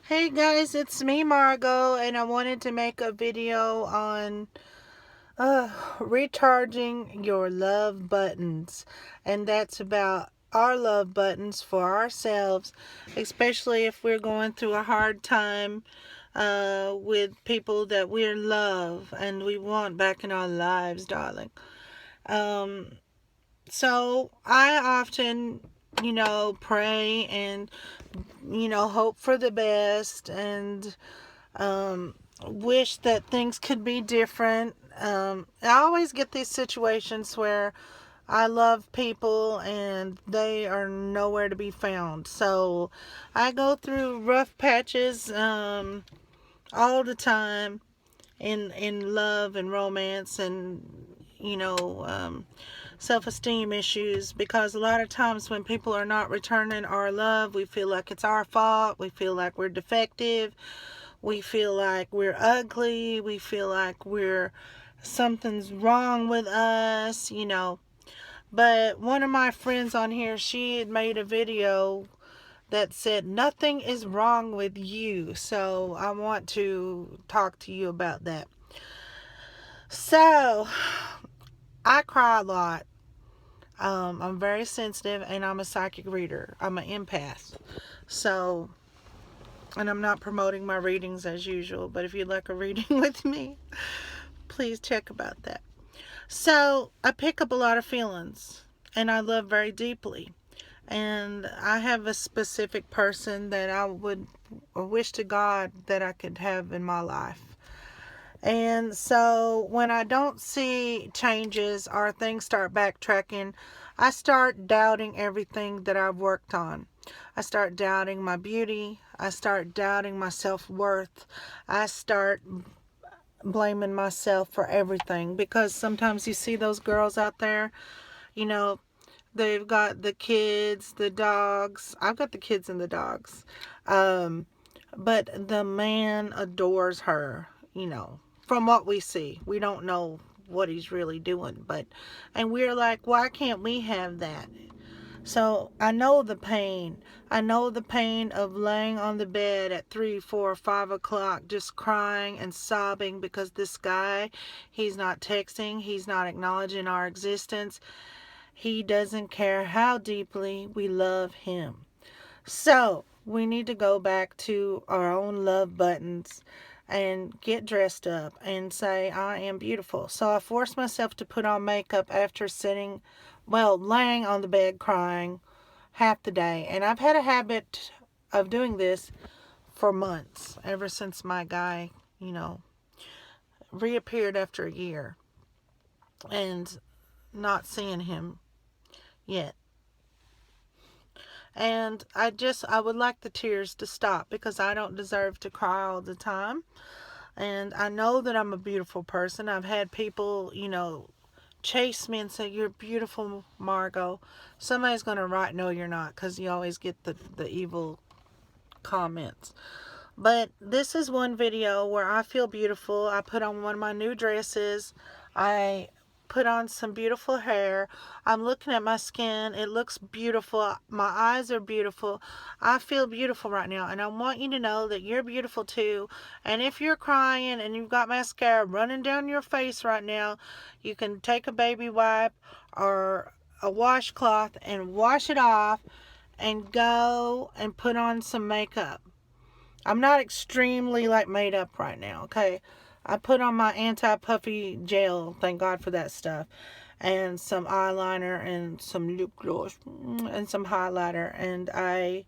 Hey guys, it's me Margot, and I wanted to make a video on recharging your love buttons. And that's about our love buttons for ourselves, especially if we're going through a hard time with people that we love and we want back in our lives, darling. Um, so I often, pray and, hope for the best and wish that things could be different. I always get these situations where I love people and they are nowhere to be found. So I go through rough patches all the time in love and romance and you know self-esteem issues, because a lot of times when people are not returning our love, we feel like it's our fault. We feel like we're defective. We feel like we're ugly. We feel like something's wrong with us. But one of my friends on here, she had made a video that said nothing is wrong with you. So I want to talk to you about that. So I cry a lot. I'm very sensitive and I'm a psychic reader. I'm an empath. So, and I'm not promoting my readings as usual, but if you'd like a reading with me, please check about that. So, I pick up a lot of feelings and I love very deeply. And I have a specific person that I would wish to God that I could have in my life. And so when I don't see changes or things start backtracking, I start doubting everything that I've worked on. I start doubting my beauty. I start doubting my self-worth. I start blaming myself for everything, because sometimes you see those girls out there, you know, they've got the kids, the dogs. I've got the kids and the dogs. Um, but the man adores her. From what we see. We don't know what he's really doing, and we're like, why can't we have that? So I know the pain. I know the pain of laying on the bed at 3, 4, 5 o'clock just crying and sobbing because this guy, he's not texting, he's not acknowledging our existence. He doesn't care how deeply we love him. So we need to go back to our own love buttons and get dressed up and say, I am beautiful. So I forced myself to put on makeup after laying on the bed crying half the day. And I've had a habit of doing this for months, ever since my guy, reappeared after a year and not seeing him yet. And I would like the tears to stop, because I don't deserve to cry all the time. And I know that I'm a beautiful person. I've had people, chase me and say, "You're beautiful, Margot." Somebody's going to write, "No, you're not," because you always get the evil comments. But this is one video where I feel beautiful. I put on one of my new dresses. I put on some beautiful hair. I'm looking at my skin. It looks beautiful. My eyes are beautiful. I feel beautiful right now. And I want you to know that you're beautiful too. And if you're crying and you've got mascara running down your face right now, you can take a baby wipe or a washcloth and wash it off and go and put on some makeup. I'm not extremely made up right now, okay? I put on my anti-puffy gel, thank God for that stuff, and some eyeliner and some lip gloss and some highlighter, and I